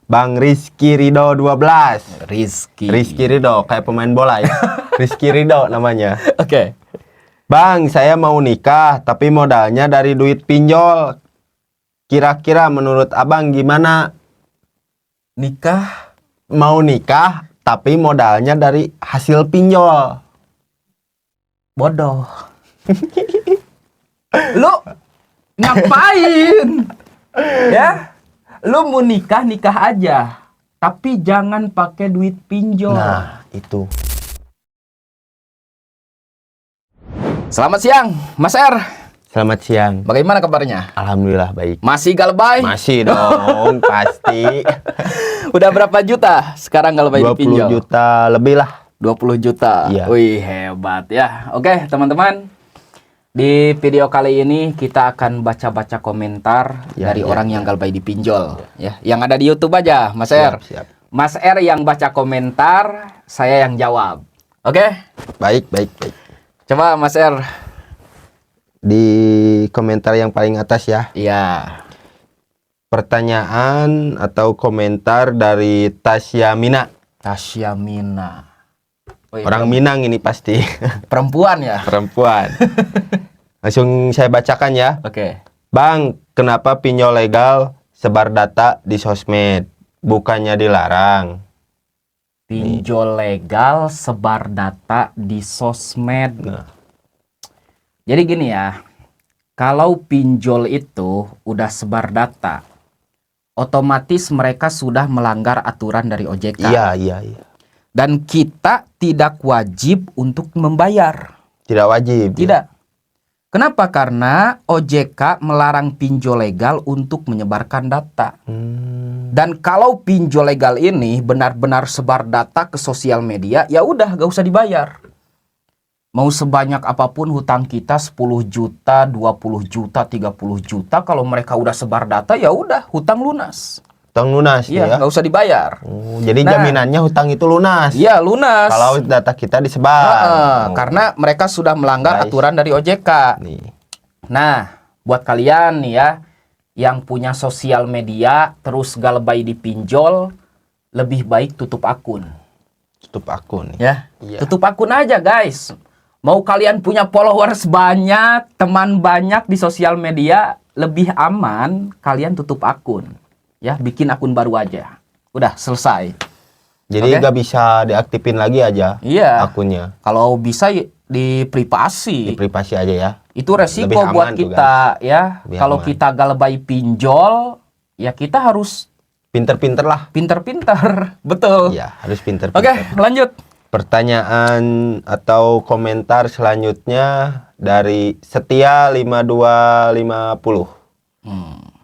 Bang Rizky Ridho 12. Rizky Ridho, kayak pemain bola ya. Rizky Ridho namanya. Oke. Bang, saya mau nikah, tapi modalnya dari duit pinjol. Kira-kira menurut abang gimana? Nikah Mau nikah, tapi modalnya dari hasil pinjol. bodoh. Lu ngapain? Ya? Lu mau nikah aja. Tapi jangan pakai duit pinjol. Nah, itu. Selamat siang, Mas R. Selamat siang. Bagaimana kabarnya? Alhamdulillah baik. Masih galbay? Masih dong, pasti. Udah berapa juta sekarang galbay 20 dipinjol? juta lebih lah. 20 juta. Iya. Wih, hebat ya. Oke, teman-teman. Di video kali ini kita akan baca-baca komentar dari orang yang galbay dipinjol. Ya, yang ada di YouTube aja, Mas R. Siap. Mas R yang baca komentar, saya yang jawab. Oke? Baik. Coba Mas R. Di komentar yang paling atas ya. Iya. Pertanyaan atau komentar dari Tasya Mina. Tasya Mina. Wih, Orang Minang ini pasti. perempuan ya? Perempuan. Langsung saya bacakan ya. Oke. Bang, kenapa pinjol legal sebar data di sosmed? Bukannya dilarang. Pinjol legal sebar data di sosmed. Nah. Jadi gini ya, kalau pinjol itu udah sebar data, otomatis mereka sudah melanggar aturan dari OJK. Iya. Dan kita tidak wajib untuk membayar. Tidak wajib. Tidak. Kenapa? Karena OJK melarang pinjol legal untuk menyebarkan data. Dan kalau pinjol legal ini benar-benar sebar data ke sosial media, ya udah gak usah dibayar. Mau sebanyak apapun hutang kita 10 juta, 20 juta, 30 juta, kalau mereka udah sebar data ya udah hutang lunas. Hutang lunas Iya, ya. gak usah dibayar. Jadi jaminannya hutang itu lunas. Iya, lunas. Kalau data kita disebar. Karena mereka sudah melanggar aturan dari OJK. Nih. Nah, buat kalian nih ya, yang punya sosial media terus galbay dipinjol, lebih baik tutup akun. Tutup akun. Ya, Iya. tutup akun aja guys. Mau kalian punya followers banyak, teman banyak di sosial media, lebih aman kalian tutup akun. Ya, bikin akun baru aja. Udah selesai. Jadi Oke. nggak bisa diaktifin lagi aja Iya. akunnya. Kalau bisa di privasi. Di privasi aja ya. Itu resiko Lebih aman buat tuh, kita ya. Lebih Kalau aman. kita galbay pinjol, ya kita harus Pinter-pinter lah. pinter-pinter. Betul. Iya, harus pinter. Oke, lanjut. Pertanyaan atau komentar selanjutnya dari Setia 5250.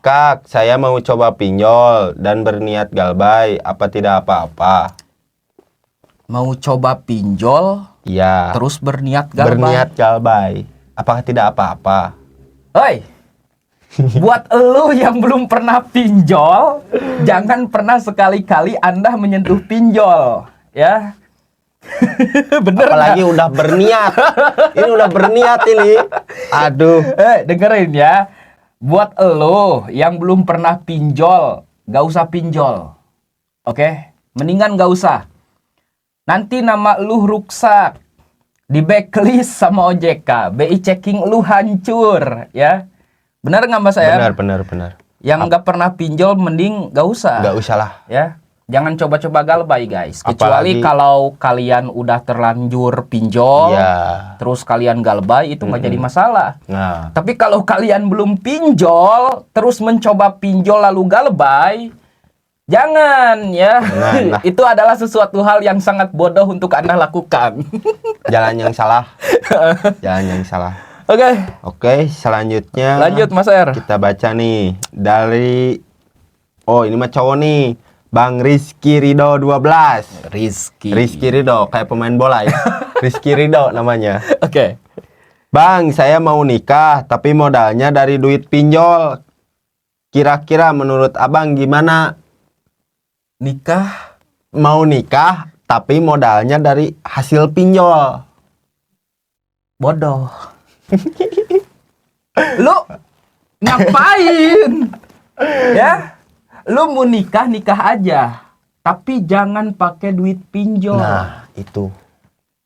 Kak, saya mau coba pinjol dan berniat galbay, apa tidak apa-apa? Mau coba pinjol, Iya. terus berniat galbay. Berniat galbay, apakah tidak apa-apa? Hoi, buat elu yang belum pernah pinjol, jangan pernah sekali-kali Anda menyentuh pinjol, ya. Bener Apalagi nggak? udah berniat. Ini udah berniat ini. Aduh. Dengerin ya. Buat elu yang belum pernah pinjol, gak usah pinjol. Oke? Mendingan gak usah. Nanti nama lu rusak. Di backlist sama OJK. BI checking lu hancur, ya. Benar nggak Mas Sayar? Benar. Yang nggak pernah pinjol mending gak usah. Nggak usah lah. Ya. Jangan coba-coba galbay guys. Kecuali Apalagi- kalau kalian udah terlanjur pinjol, Iya. terus kalian galbay itu nggak jadi masalah. Nah, Tapi kalau kalian belum pinjol, terus mencoba pinjol lalu galbay, jangan ya. Jangan lah. Itu adalah sesuatu hal yang sangat bodoh untuk Anda lakukan. jalan yang salah. Jalan yang salah. Oke, Oke, selanjutnya lanjut Mas R. kita baca nih dari ini mah cowok nih. Bang Rizky Ridho 12. Rizky. Rizky Ridho, kayak pemain bola ya. Rizky Ridho namanya. Oke. Bang, saya mau nikah, tapi modalnya dari duit pinjol. Kira-kira menurut abang gimana? Nikah Mau nikah, tapi modalnya dari hasil pinjol. bodoh. Lu ngapain? Ya? lu mau nikah aja, tapi jangan pakai duit pinjol. Nah, itu.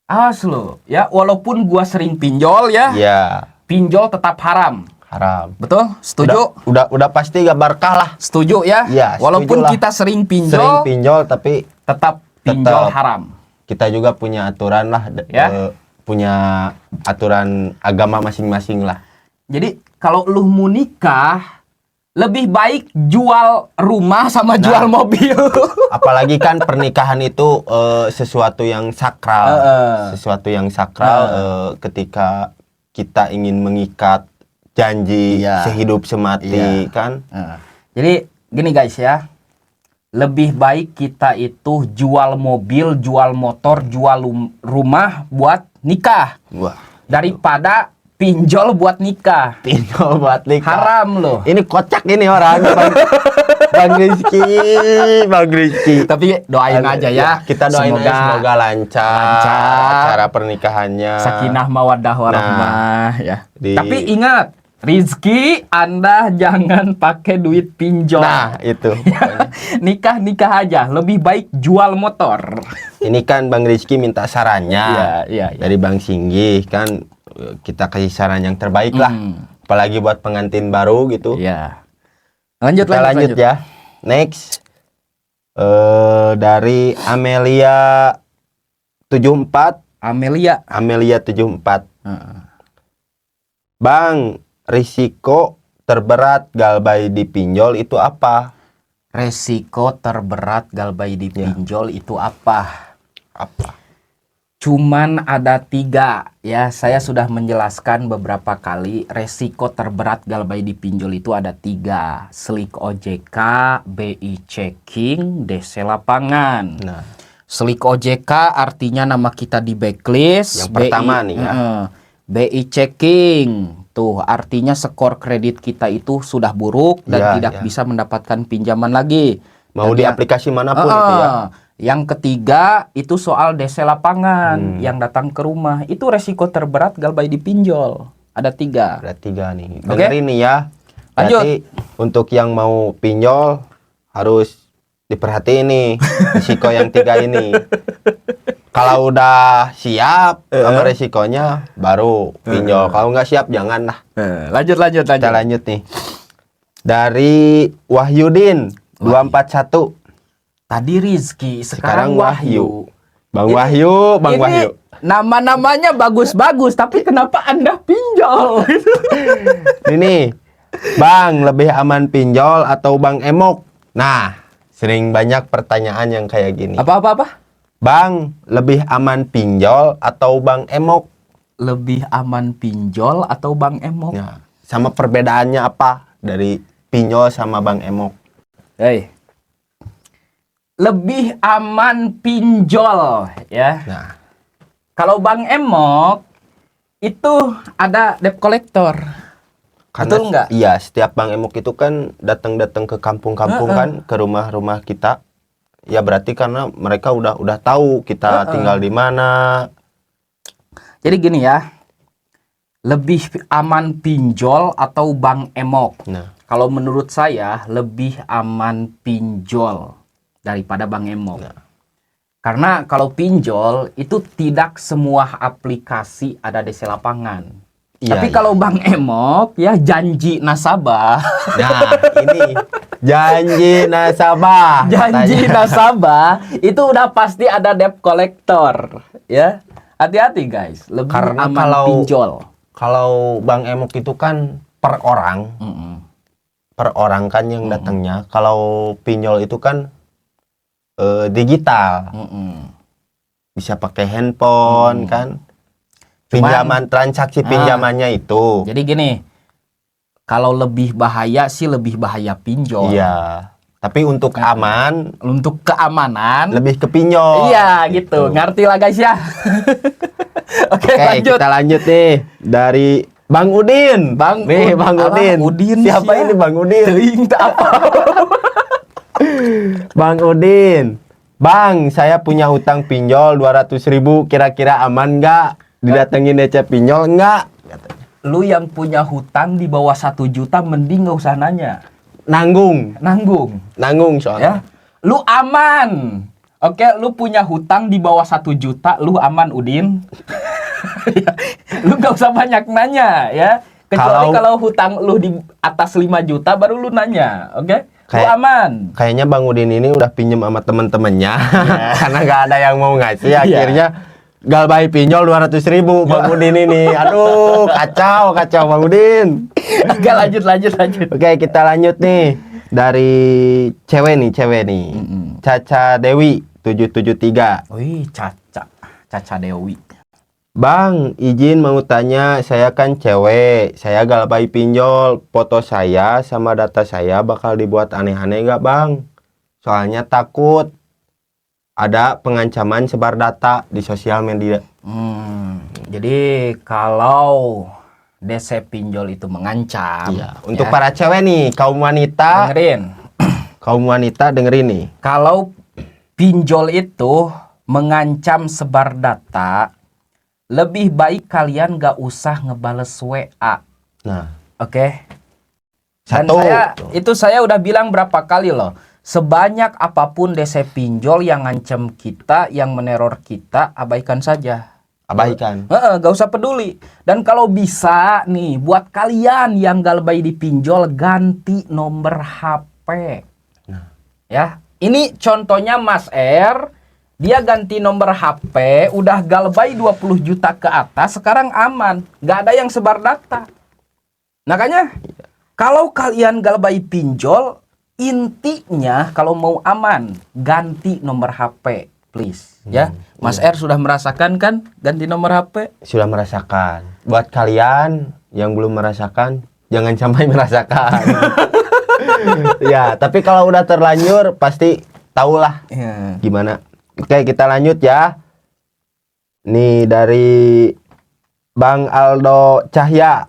Awas lo, ya walaupun gua sering pinjol ya, Ya, pinjol tetap haram. haram. Betul? Setuju? Udah pasti gak berkah lah. Setuju ya? Iya, Walaupun setuju lah. kita sering Sering pinjol, pinjol tapi tetap pinjol tetap. haram. kita juga punya aturan lah, Ya. punya aturan agama masing-masing lah. Jadi kalau lu mau nikah, lebih baik jual rumah sama jual mobil. Apalagi kan pernikahan itu sesuatu yang sakral, sesuatu yang sakral ketika kita ingin mengikat janji Iya. sehidup semati Iya. kan. Jadi gini guys ya, lebih baik kita itu jual mobil, jual motor, jual rumah buat nikah Wah, daripada pinjol buat nikah. pinjol buat nikah. Haram loh. Ini kocak ini orang Bang Rizky. Tapi doain aja ya. Kita doain semoga lancar acara pernikahannya. Sakinah mawaddah warahmah ya. di- Tapi ingat, Rizky, Anda jangan pakai duit pinjol. Nah, itu. Nikah aja. Lebih baik jual motor. Ini kan Bang Rizky minta sarannya Iya. dari Bang Singgih kan, kita kasih saran yang terbaik lah. Apalagi buat pengantin baru gitu. Iya. Lanjut. Kita lanjut ya. Next. Dari Amelia 74. Amelia. Amelia 74. Heeh. Bang, risiko terberat galbay di pinjol itu apa? Resiko terberat galbay di pinjol itu apa? Apa? Cuman ada 3 ya. Saya sudah menjelaskan beberapa kali. Resiko terberat galbay di pinjol itu ada 3: Slik OJK, BI checking, DC lapangan. Nah, Slik OJK artinya nama kita di blacklist. Yang pertama nih ya. BI checking tuh artinya skor kredit kita itu sudah buruk dan Iya, tidak iya. bisa mendapatkan pinjaman lagi. mau Dan di yang- aplikasi manapun itu ya. Yang ketiga itu soal DC lapangan yang datang ke rumah. Itu resiko terberat galbay di pinjol. Ada 3. Ada 3 nih. Oke. Dengerin nih ya. Lanjut. Berarti untuk yang mau pinjol harus diperhatiin nih risiko yang 3 ini. Kalau udah siap sama resikonya baru pinjol. Kalau nggak siap jangan lah. Lanjut. Kita lanjut nih. Dari Wahyudin 241. Tadi Rizky, sekarang Wahyu. Bang Ini- Wahyu, Bang Ini Wahyu. nama-namanya bagus-bagus, tapi kenapa Anda pinjol? Ini, Bang, lebih aman pinjol atau Bang Emok? Nah, sering banyak pertanyaan yang kayak gini. Apa? Bang, lebih aman pinjol atau Bang Emok? Lebih aman pinjol atau Bang Emok? Nah, sama perbedaannya apa dari pinjol sama Bang Emok? Hei. Lebih aman pinjol ya. Nah, Kalau Bang Emok itu ada debt collector. Betul nggak? Iya, setiap Bang Emok itu kan datang-datang ke kampung-kampung kan, ke rumah-rumah kita. Ya berarti karena mereka udah tahu kita tinggal di mana. Jadi gini ya. Lebih aman pinjol atau Bang Emok? Nah, Kalau menurut saya lebih aman pinjol daripada Bang Emok. Karena kalau pinjol itu tidak semua aplikasi ada DC lapangan. Iya, Tapi iya. kalau Bang Emok ya janji nasabah. nah ini janji nasabah. Janji katanya. nasabah itu udah pasti ada debt collector ya. Hati-hati guys, lebih Karena aman kalau- pinjol. Kalau Bang Emok itu kan per orang kan yang datangnya. Kalau pinjol itu kan digital, bisa pakai handphone kan. Pinjaman transaksi pinjamannya itu. Jadi gini, kalau lebih bahaya sih lebih bahaya pinjol. Iya. Tapi untuk aman Untuk keamanan, lebih ke pinjol. iya gitu. Ngerti lah guys ya. Oke, Oke, lanjut. kita lanjut nih dari Bang Udin. Bang nih, Bang alah, Udin. Udin Siapa sia. ini Bang Udin? Teuing tak apa. Bang Udin. Bang, saya punya utang pinjol 200.000, kira-kira aman nggak? Didatengin DC pinjol nggak? Lu yang punya hutang di bawah 1 juta mending nggak usah nanya. nanggung soalnya. Ya. Lu aman. Oke, lu punya hutang di bawah 1 juta, lu aman, Udin. Ya, lu gak usah banyak nanya ya. Kecuali kalau hutang lu di atas 5 juta baru lu nanya, oke? Lu aman. Kayaknya Bang Udin ini udah pinjem sama temen-temennya. Karena gak ada yang mau ngasih, akhirnya galbay pinjol 200.000 Bang Udin ini. Aduh, kacau Bang Udin. Oke, lanjut. Oke, kita lanjut nih. Dari cewek nih. Caca Dewi 773. Wih, Caca Dewi. Bang, izin mau tanya, saya kan cewek, saya galbay pinjol, foto saya sama data saya bakal dibuat aneh-aneh gak Bang? Soalnya takut ada pengancaman sebar data di sosial media. Jadi kalau DC pinjol itu mengancam. Iya. Untuk para cewek nih, kaum wanita. Dengerin. Kaum wanita dengerin nih. Kalau pinjol itu mengancam sebar data, lebih baik kalian gak usah ngebales WA. Nah, oke. Dan satu. saya udah bilang berapa kali loh. Sebanyak apapun DC pinjol yang ngancem kita, yang meneror kita, abaikan saja. Abaikan. Gak usah peduli. Dan kalau bisa nih, buat kalian yang galbay di pinjol, ganti nomor HP. Nah. Ya, ini contohnya Mas R. Dia ganti nomor HP, udah galbay 20 juta ke atas, sekarang aman. Gak ada yang sebar data. Makanya, kalau kalian galbay pinjol, intinya kalau mau aman, ganti nomor HP, please. Ya, Mas R sudah merasakan kan ganti nomor HP? Sudah merasakan. Buat kalian yang belum merasakan, jangan sampai merasakan. Ya, tapi kalau udah terlanjur, pasti tahulah gimana. Oke, kita lanjut ya. Nih dari Bang Aldo Cahya.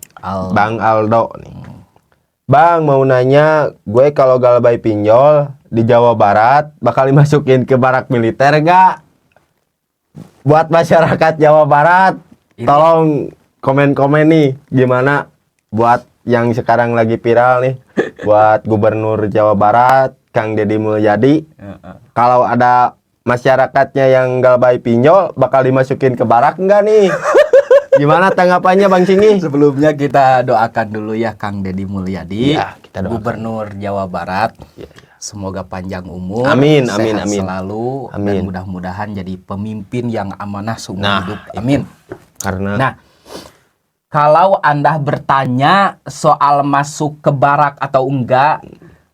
Bang Aldo nih. Bang, mau nanya, gue kalau galbay pinjol di Jawa Barat bakal dimasukin ke barak militer nggak? Buat masyarakat Jawa Barat, tolong komen-komen nih gimana buat yang sekarang lagi viral nih, buat Gubernur Jawa Barat Kang Deddy Mulyadi. Kalau ada masyarakatnya yang galbay pinjol bakal dimasukin ke barak enggak nih? Gimana tanggapannya Bang Singi? Sebelumnya kita doakan dulu ya Kang Deddy Mulyadi, kita doakan. Gubernur Jawa Barat. Semoga panjang umur, amin, sehat selalu, dan mudah-mudahan jadi pemimpin yang amanah seumur hidup. Amin. Karena kalau Anda bertanya soal masuk ke barak atau enggak,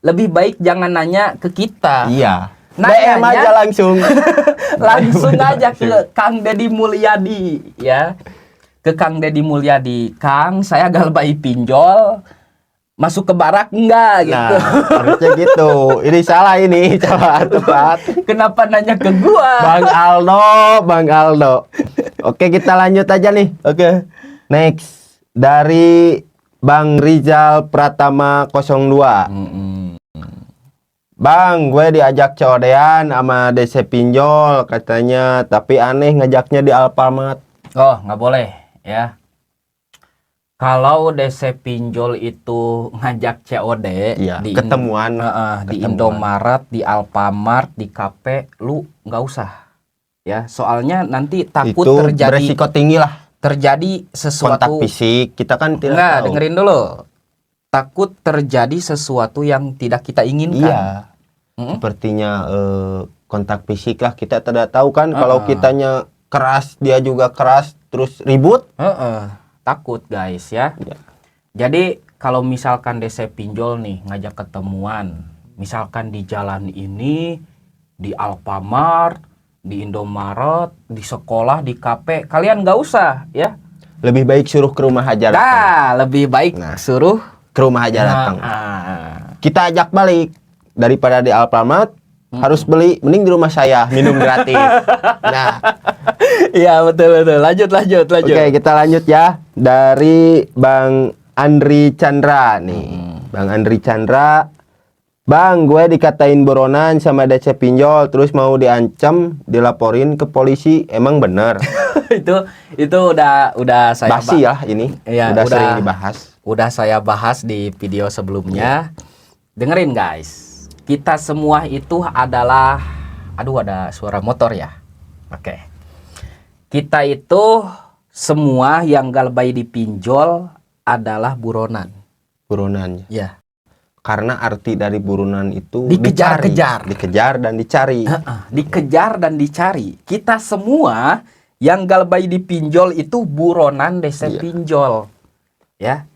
lebih baik jangan nanya ke kita. Iya. Nanya aja langsung. Langsung aja ke Kang Deddy Mulyadi ya. Ke Kang Deddy Mulyadi. Kang, saya galbay pinjol. Masuk ke barak enggak gitu. Harusnya gitu. Ini salah ini, tepat. Kenapa nanya ke gua? Bang Aldo. Oke, kita lanjut aja nih. Oke. Next dari Bang Rizal Pratama 02. Bang, gue diajak codean sama DC pinjol katanya, tapi aneh ngajaknya di Alfamart. Oh, nggak boleh ya. Kalau DC pinjol itu ngajak COD di ketemuan di Indomaret, di Alfamart, di KP, lu nggak usah ya. Soalnya nanti takut itu terjadi beresiko tinggi lah. Terjadi sesuatu kontak fisik, kita kan tidak tahu. Dengerin dulu. Takut terjadi sesuatu yang tidak kita inginkan. Iya. Sepertinya kontak fisik lah, kita tidak tahu kan kalau kitanya keras, dia juga keras, terus ribut. Takut guys ya. Jadi kalau misalkan DC pinjol nih ngajak ketemuan, misalkan di jalan ini, di Alfamart, di Indomaret, di sekolah, di KP, kalian nggak usah ya. Lebih baik suruh ke rumah aja. Lebih baik suruh ke rumah aja datang. Kita ajak balik daripada di Alfamart. Harus beli, mending di rumah saya minum gratis. Iya betul. Lanjut. Oke, kita lanjut ya. Dari Bang Andri Chandra nih. Bang Andri Chandra. Bang, gue dikatain buronan sama DC pinjol, terus mau diancam, dilaporin ke polisi. Emang bener? itu udah saya basi ya ini. Ya, udah sering dibahas. Udah saya bahas di video sebelumnya. dengerin guys. Kita semua itu adalah, aduh ada suara motor ya. Oke. Kita itu semua yang galbay dipinjol adalah buronan. Buronannya. Ya. Karena arti dari buronan itu Dikejar-kejar. dikejar dan dicari. Dikejar dan dicari. Kita semua yang galbay dipinjol itu buronan desa Iya. pinjol. Ya.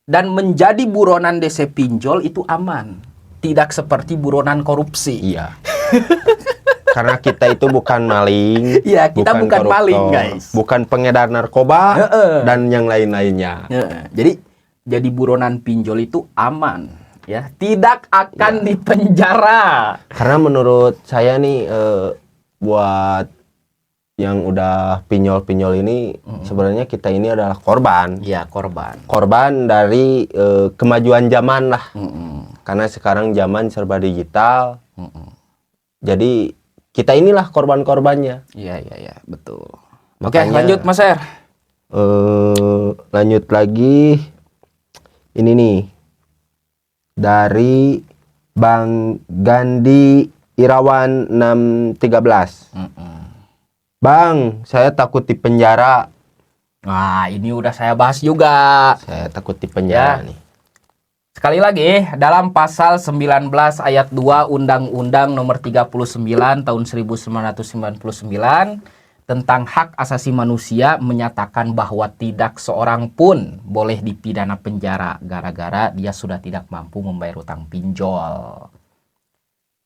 Dan menjadi buronan desa pinjol itu aman. Tidak seperti buronan korupsi. Iya. Karena kita itu bukan maling, Iya, kita bukan koruptor, maling, guys. bukan pengedar narkoba dan yang lain-lainnya. Jadi buronan pinjol itu aman. Ya, tidak akan dipenjara. Karena menurut saya nih buat yang udah pinjol-pinjol ini sebenarnya kita ini adalah korban. Ya, korban. Korban dari kemajuan zaman lah. Karena sekarang zaman serba digital. Jadi kita inilah korban-korbannya. Iya, betul. Oke, Makanya- lanjut Mas Er. Lanjut lagi. Ini nih. Dari Bang Gandhi Irawan 613. Bang, saya takut di penjara. Nah, ini udah saya bahas juga. Saya takut di penjara Ya. nih. Sekali lagi, dalam pasal 19 ayat 2 Undang-Undang Nomor 39 tahun 1999 tentang hak asasi manusia menyatakan bahwa tidak seorang pun boleh dipidana penjara gara-gara dia sudah tidak mampu membayar utang pinjol.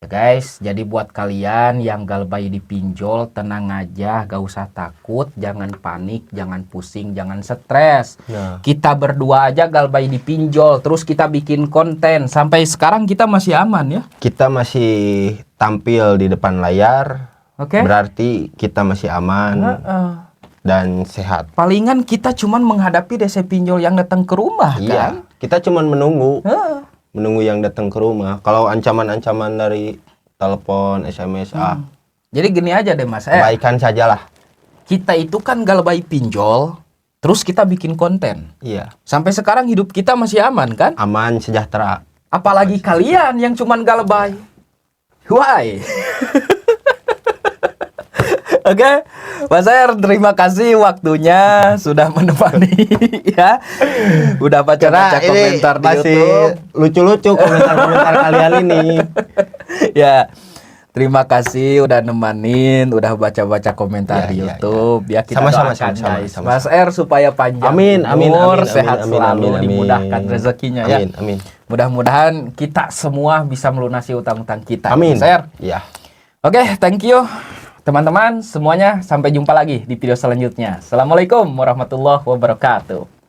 Ya guys, jadi buat kalian yang galbay dipinjol, tenang aja, gak usah takut, jangan panik, jangan pusing, jangan stres. Nah, Kita berdua aja galbay dipinjol, terus kita bikin konten. Sampai sekarang kita masih aman ya. kita masih tampil di depan layar, Oke? berarti kita masih aman dan sehat. Palingan kita cuman menghadapi desa pinjol yang datang ke rumah kan. Iya, kita cuman menunggu Heeh. yang datang ke rumah. Kalau ancaman-ancaman dari telepon, SMS, Jadi gini aja deh Mas, kebaikan sajalah. kita itu kan galbay pinjol, terus kita bikin konten. Iya, Sampai sekarang hidup kita masih aman kan? aman, sejahtera. Apalagi kalian yang cuman galbay. Why? Oke, Mas Er, terima kasih waktunya sudah menemani ya. Udah baca-baca komentar di masih YouTube. lucu-lucu komentar-komentar kalian ini. Ya, terima kasih udah nemanin, udah baca-baca komentar Ya, di ya, YouTube. Ya, kita Sama-sama, doakan sama-sama, guys. sama-sama. Mas Er supaya panjang Amin, amin, umur, amin, sehat amin, selalu, amin, amin. dimudahkan rezekinya ya. Amin, amin. Mudah-mudahan kita semua bisa melunasi utang-utang kita. Amin. Mas Er. Iya. Oke, thank you teman-teman semuanya. Sampai jumpa lagi di video selanjutnya. Assalamualaikum warahmatullahi wabarakatuh.